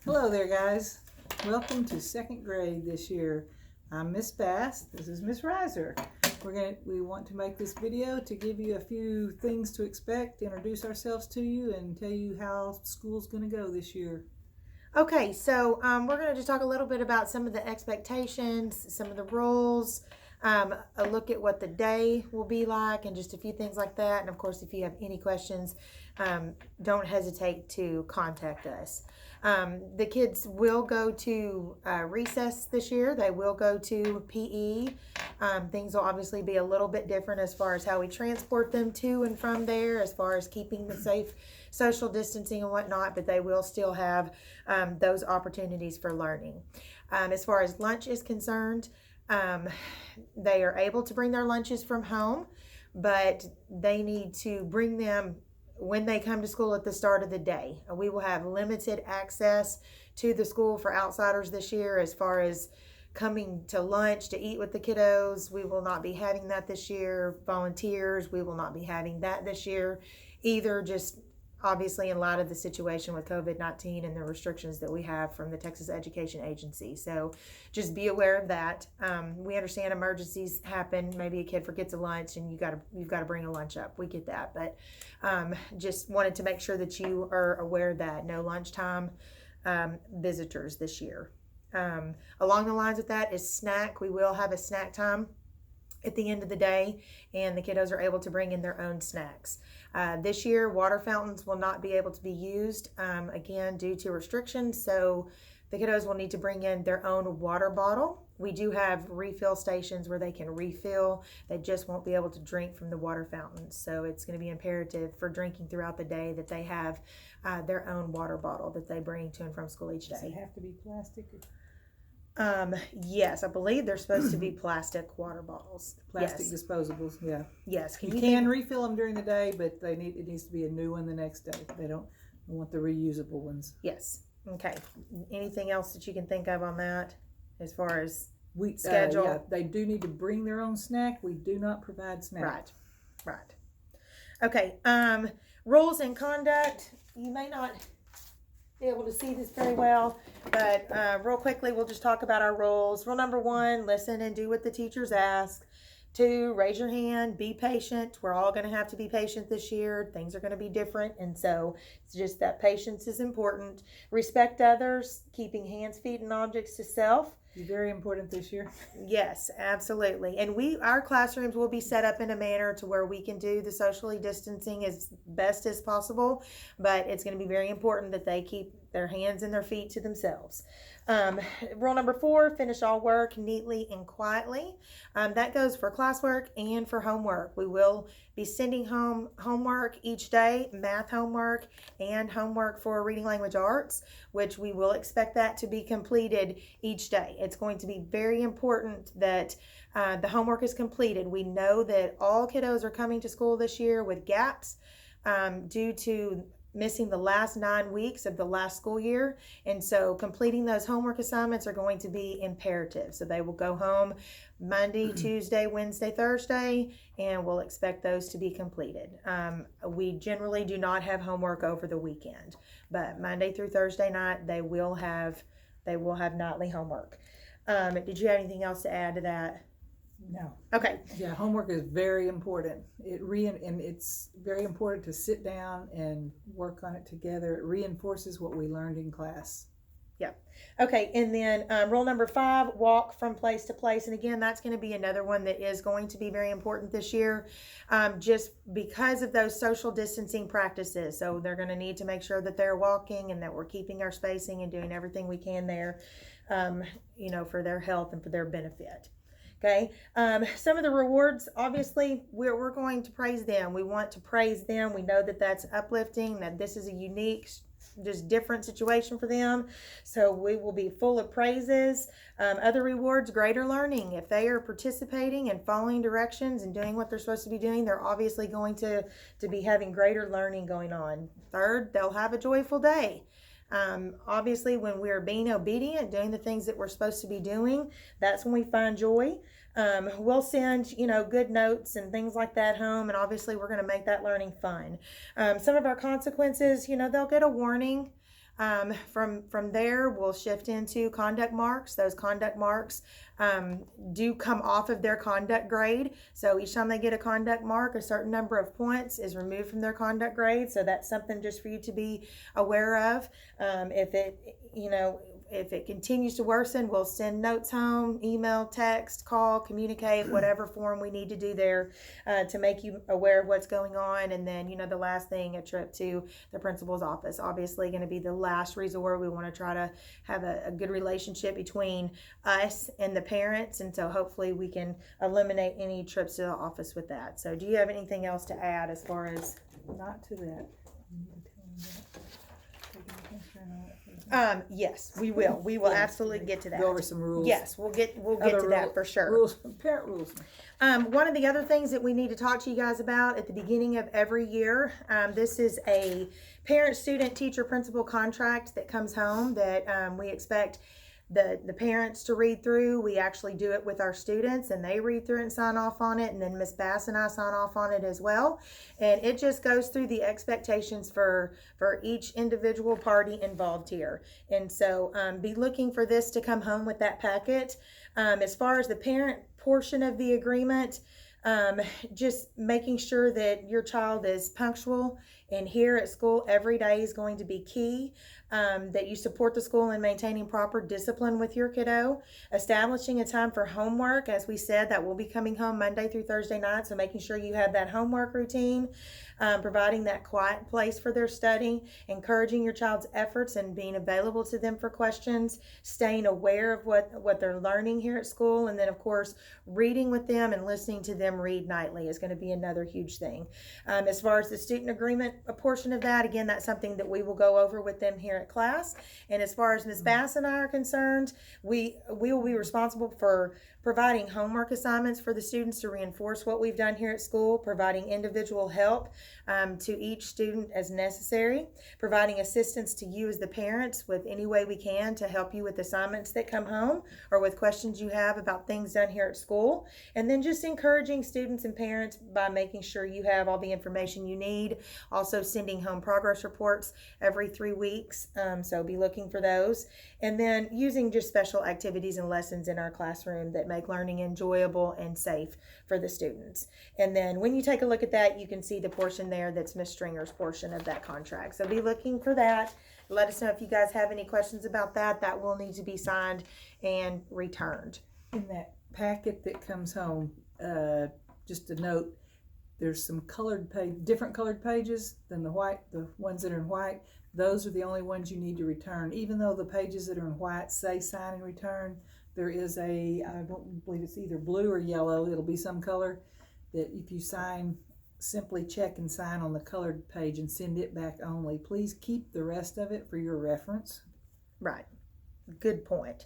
Hello there, guys. Welcome to second grade this year. I'm Miss Bass. This is Miss Riser. We want to make this video to give you a few things to expect, introduce ourselves to you, and tell you how school's going to go this year. Okay, so we're going to just talk a little bit about some of the expectations, some of the rules, a look at what the day will be like, and just a few things like that. And of course, if you have any questions, don't hesitate to contact us. The kids will go to recess this year. They will go to PE. Things will obviously be a little bit different as far as how we transport them to and from there, as far as keeping the safe social distancing and whatnot, but they will still have those opportunities for learning. As far as lunch is concerned, they are able to bring their lunches from home, but they need to bring them when they come to school at the start of the day. We will have limited access to the school for outsiders this year as far as coming to lunch to eat with the kiddos. We will not be having that this year. Volunteers, we will not be having that this year either, just obviously in light of the situation with COVID-19 and the restrictions that we have from the Texas Education Agency. So just be aware of that. We understand emergencies happen. Maybe a kid forgets a lunch and you've got to bring a lunch up. We get that, but just wanted to make sure that you are aware that no lunchtime visitors this year. Along the lines of that is snack. We will have a snack time at the end of the day, and the kiddos are able to bring in their own snacks. This year, water fountains will not be able to be used, again, due to restrictions, so the kiddos will need to bring in their own water bottle. We do have refill stations where they can refill. They just won't be able to drink from the water fountains, so it's going to be imperative for drinking throughout the day that they have their own water bottle that they bring to and from school each day. Does it have to be plastic? Yes, I believe they're supposed to be plastic water bottles. Plastic Yes. disposables, yeah. Yes. You can refill them during the day, but it needs to be a new one the next day. They don't want the reusable ones. Yes. Okay. Anything else that you can think of on that as far as We schedule? Yeah, they do need to bring their own snack. We do not provide snacks. Right. Okay. Rules and conduct. You may not be able to see this very well, but real quickly, we'll just talk about our rules. Rule number 1, listen and do what the teachers ask. 2, raise your hand, be patient. We're all going to have to be patient this year. Things are going to be different, and so it's just that patience is important. Respect others, keeping hands, feet, and objects to self. Very important this year. Yes, absolutely. And our classrooms will be set up in a manner to where we can do the socially distancing as best as possible, but it's going to be very important that they keep their hands and their feet to themselves. Rule number 4, finish all work neatly and quietly. That goes for classwork and for homework. We will be sending home homework each day, math homework and homework for reading language arts, which we will expect that to be completed each day. It's going to be very important that the homework is completed. We know that all kiddos are coming to school this year with gaps due to missing the last 9 weeks of the last school year, and so completing those homework assignments are going to be imperative. So they will go home Monday, Tuesday, Wednesday, Thursday, and we'll expect those to be completed. We generally do not have homework over the weekend, but Monday through Thursday night they will have nightly homework. Did you have anything else to add to that? No. Okay. Yeah, homework is very important. And it's very important to sit down and work on it together. It reinforces what we learned in class. Yeah. Okay, and then rule number 5, walk from place to place. And again, that's going to be another one that is going to be very important this year, just because of those social distancing practices. So they're going to need to make sure that they're walking and that we're keeping our spacing and doing everything we can there, for their health and for their benefit. Okay. Some of the rewards, obviously, we're going to praise them. We want to praise them. We know that that's uplifting, that this is a unique, just different situation for them. So we will be full of praises. Other rewards, greater learning. If they are participating and following directions and doing what they're supposed to be doing, they're obviously going to be having greater learning going on. Third, they'll have a joyful day. Obviously, when we're being obedient, doing the things that we're supposed to be doing, that's when we find joy. We'll send, good notes and things like that home, and obviously we're going to make that learning fun. Some of our consequences, they'll get a warning. From there, we'll shift into conduct marks. Those conduct marks do come off of their conduct grade. So each time they get a conduct mark, a certain number of points is removed from their conduct grade. So that's something just for you to be aware of. If it continues to worsen, we'll send notes home, email, text, call, communicate, whatever form we need to do there to make you aware of what's going on. And then, the last thing, a trip to the principal's office. Obviously going to be the last resort. We want to try to have a good relationship between us and the parents. And so hopefully we can eliminate any trips to the office with that. So do you have anything else to add as far as? Not to that. Yes, we will. We will absolutely get to that. Go over some rules. Yes, we'll get to that for sure. Rules, parent rules. One of the other things that we need to talk to you guys about at the beginning of every year, this is a parent, student, teacher, principal contract that comes home that we expect the parents to read through. We actually do it with our students, and they read through it and sign off on it, and then Miss Bass and I sign off on it as well. And it just goes through the expectations for each individual party involved here. And so be looking for this to come home with that packet. As far as the parent portion of the agreement, just making sure that your child is punctual and here at school every day is going to be key. That you support the school in maintaining proper discipline with your kiddo, establishing a time for homework. As we said, that will be coming home Monday through Thursday night, so making sure you have that homework routine, providing that quiet place for their study, encouraging your child's efforts and being available to them for questions, staying aware of what they're learning here at school, and then of course reading with them and listening to them read nightly is going to be another huge thing. As far as the student agreement, a portion of that, again, that's something that we will go over with them here at class. And as far as Ms. Bass and I are concerned, we will be responsible for providing homework assignments for the students to reinforce what we've done here at school, providing individual help to each student as necessary, providing assistance to you as the parents with any way we can to help you with assignments that come home or with questions you have about things done here at school, and then just encouraging students and parents by making sure you have all the information you need, also sending home progress reports every 3 weeks, so be looking for those, and then using just special activities and lessons in our classroom that make learning enjoyable and safe for the students. And then when you take a look at that, you can see the portion there that's Ms. Stringer's portion of that contract. So be looking for that. Let us know if you guys have any questions about that. That will need to be signed and returned. In that packet that comes home, just a note, there's some different colored pages than the ones that are in white. Those are the only ones you need to return. Even though the pages that are in white say sign and return, there is I don't believe it's either blue or yellow, it'll be some color, that if you sign, simply check and sign on the colored page and send it back only. Please keep the rest of it for your reference. Right. Good point.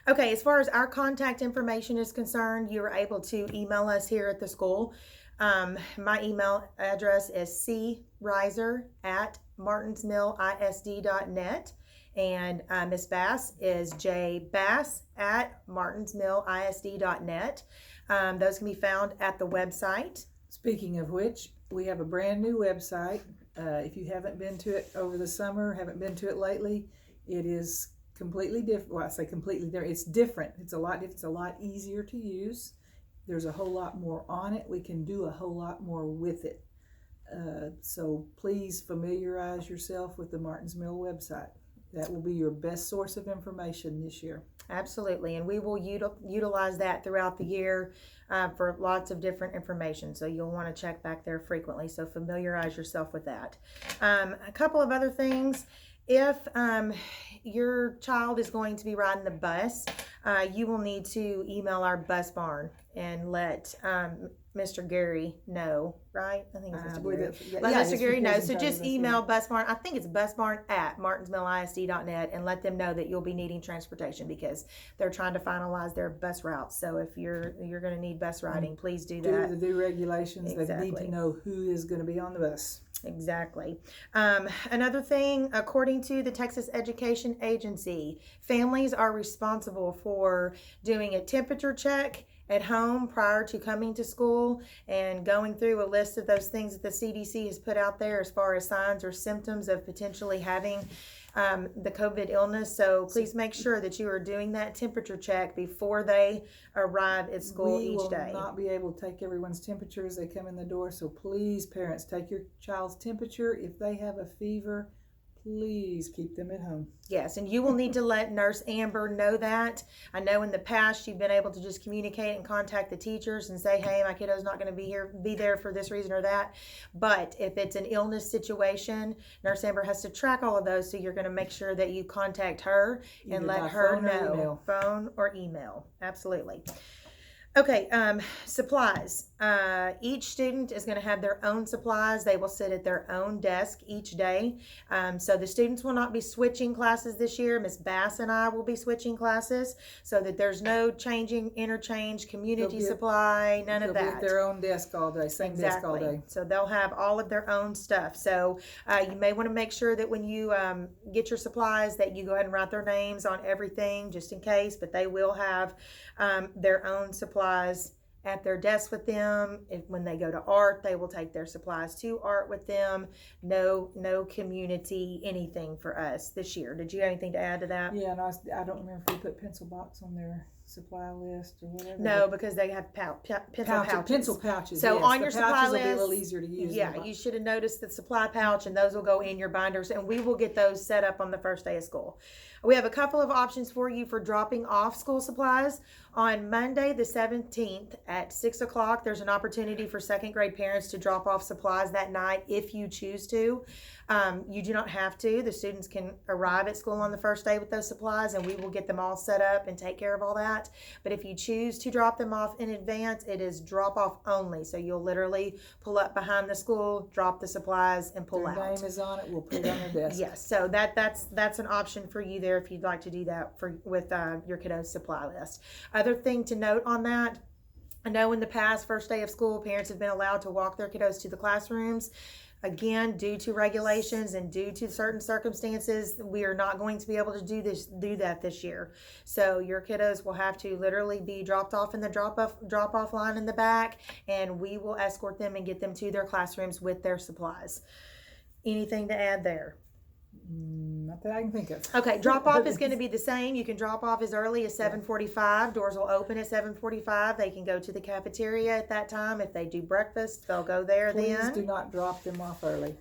Okay, as far as our contact information is concerned, you're able to email us here at the school. My email address is criser@martinsmillisd.net. And Ms. Bass is jbass@martinsmillisd.net. Those can be found at the website. Speaking of which, we have a brand new website. If you haven't been to it over the summer, haven't been to it lately, it is completely different. Well, I say completely different. It's different. It's a lot easier to use. There's a whole lot more on it. We can do a whole lot more with it. So please familiarize yourself with the Martins Mill website. That will be your best source of information this year. Absolutely, and we will utilize that throughout the year for lots of different information. So you'll want to check back there frequently. So familiarize yourself with that. A couple of other things. If your child is going to be riding the bus, you will need to email our bus barn and let Mr. Gary know, right? I think it's Mr. Gary. Let Mr. Gary know. So just email Bus Barn. I think it's busbarn@martinsmillisd.net and let them know that you'll be needing transportation because they're trying to finalize their bus routes. So if you're going to need bus riding, please do that. Do the regulations. Exactly. They need to know who is going to be on the bus. Exactly. Another thing, according to the Texas Education Agency, families are responsible for doing a temperature check at home prior to coming to school and going through a list of those things that the CDC has put out there as far as signs or symptoms of potentially having the COVID illness. So please make sure that you are doing that temperature check before they arrive at school each day. We will not be able to take everyone's temperature as they come in the door, so please, parents, take your child's temperature. If they have a fever, please keep them at home. Yes, and you will need to let Nurse Amber know that. I know in the past you've been able to just communicate and contact the teachers and say, hey, my kiddo's not going to be there for this reason or that. But if it's an illness situation, Nurse Amber has to track all of those, so you're going to make sure that you contact her and Either let by her phone or know. email. Phone or email. Absolutely. Okay, supplies. Each student is going to have their own supplies. They will sit at their own desk each day. So the students will not be switching classes this year. Miss Bass and I will be switching classes so that there's no changing, interchange, community supply, none of They'll be that. at their own desk all day, same desk all day. So they'll have all of their own stuff. So you may want to make sure that when you get your supplies that you go ahead and write their names on everything just in case, but they will have their own supplies at their desk with them. When they go to art, they will take their supplies to art with them. No community anything for us this year. Did you have anything to add to that? Yeah, and I don't remember if we put pencil box on their supply list or whatever. No, because they have pencil pouches. yes. So on the your supply pouches list, will be a little easier to use. yeah, you should have noticed the supply pouch, and those will go in your binders, and we will get those set up on the first day of school. We have a couple of options for you for dropping off school supplies. On Monday, the 17th at 6 o'clock, there's an opportunity for second grade parents to drop off supplies that night if you choose to. You do not have to. The students can arrive at school on the first day with those supplies, and we will get them all set up and take care of all that. But if you choose to drop them off in advance, it is drop off only. So you'll literally pull up behind the school, drop the supplies, and pull out. Their name is on it. We'll put it on their desk. Yes, so that's an option for you there if you'd like to do that with your kiddo's supply list. Other thing to note on that, I know in the past, first day of school, parents have been allowed to walk their kiddos to the classrooms. Again, due to regulations and due to certain circumstances, we are not going to be able to do that this year. So your kiddos will have to literally be dropped off in the drop-off line in the back, and we will escort them and get them to their classrooms with their supplies. Anything to add there? Not that I can think of. Okay, drop off is going to be the same. You can drop off as early as 7:45. Doors will open at 7:45. They can go to the cafeteria at that time. If they do breakfast, they'll go there Please then. do not drop them off early.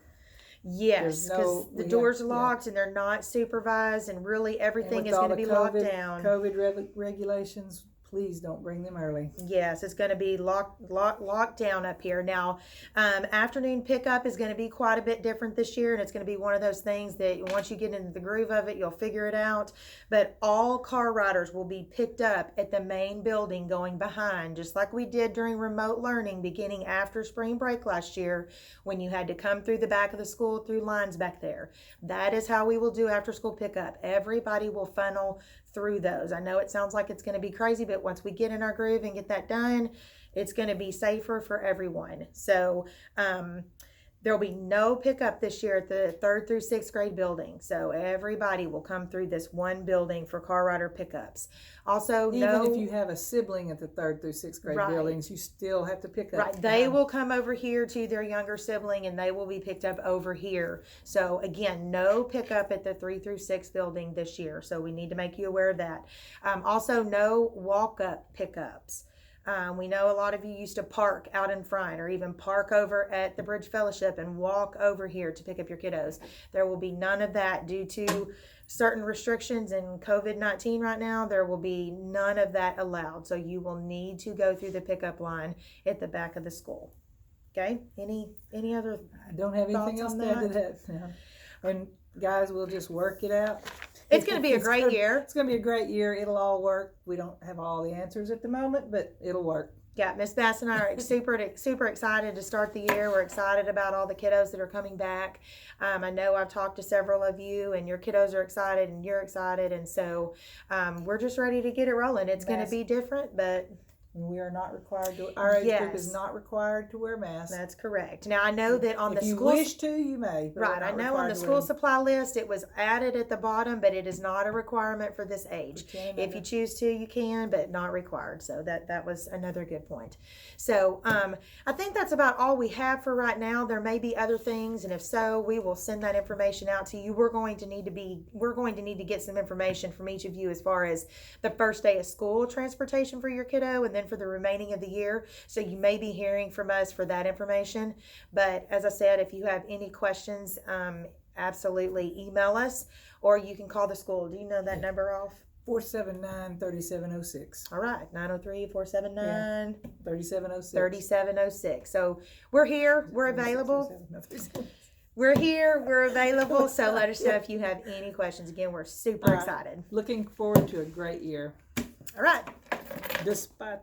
Yes, because the doors are locked and they're not supervised, and really everything is going to be locked down. COVID regulations, please don't bring them early. Yes, it's going to be locked down up here. Now, afternoon pickup is going to be quite a bit different this year, and it's going to be one of those things that once you get into the groove of it, you'll figure it out. But all car riders will be picked up at the main building going behind, just like we did during remote learning beginning after spring break last year when you had to come through the back of the school through lines back there. That is how we will do after school pickup. Everybody will funnel through those. I know it sounds like it's going to be crazy, but once we get in our groove and get that done, it's going to be safer for everyone. So there'll be no pickup this year at the 3rd through 6th grade building. So everybody will come through this one building for car rider pickups. Also, even if you have a sibling at the 3rd through 6th grade buildings, you still have to pick up. Right, they will come over here to their younger sibling, and they will be picked up over here. So again, no pickup at the 3 through 6 building this year. So we need to make you aware of that. Also, no walk-up pickups. We know a lot of you used to park out in front or even park over at the Bridge Fellowship and walk over here to pick up your kiddos. There will be none of that due to certain restrictions in COVID-19 right now. There will be none of that allowed. So you will need to go through the pickup line at the back of the school. Okay? Any other I don't have anything else to add to that. No. And guys, we'll just work it out. It's going to be a great year. It's going to be a great year. It'll all work. We don't have all the answers at the moment, but it'll work. Yeah, Miss Bass and I are super excited to start the year. We're excited about all the kiddos that are coming back. I know I've talked to several of you, and your kiddos are excited, and you're excited, and so we're just ready to get it rolling. It's going to be different, but And we are not required to, our age group is Yes. not required to wear masks. That's correct. Now I know that on If the you school wish to, you may. but right, we're I not know on required the to school wear them. supply list it was added at the bottom, but it is not a requirement for this age. You can If you choose to, you can, but not required. So that was another good point. So I think that's about all we have for right now. There may be other things, and if so, we will send that information out to you. We're going to need to get some information from each of you as far as the first day of school transportation for your kiddo, and then for the remaining of the year. So you may be hearing from us for that information. But as I said, if you have any questions, absolutely email us, or you can call the school. Do you know that number off? 479-3706. All right, 903-479 3706. 3706. So we're here, we're available. 3706. We're here, we're available. So let us know if you have any questions. Again, we're super All right. excited. Looking forward to a great year. All right. Despite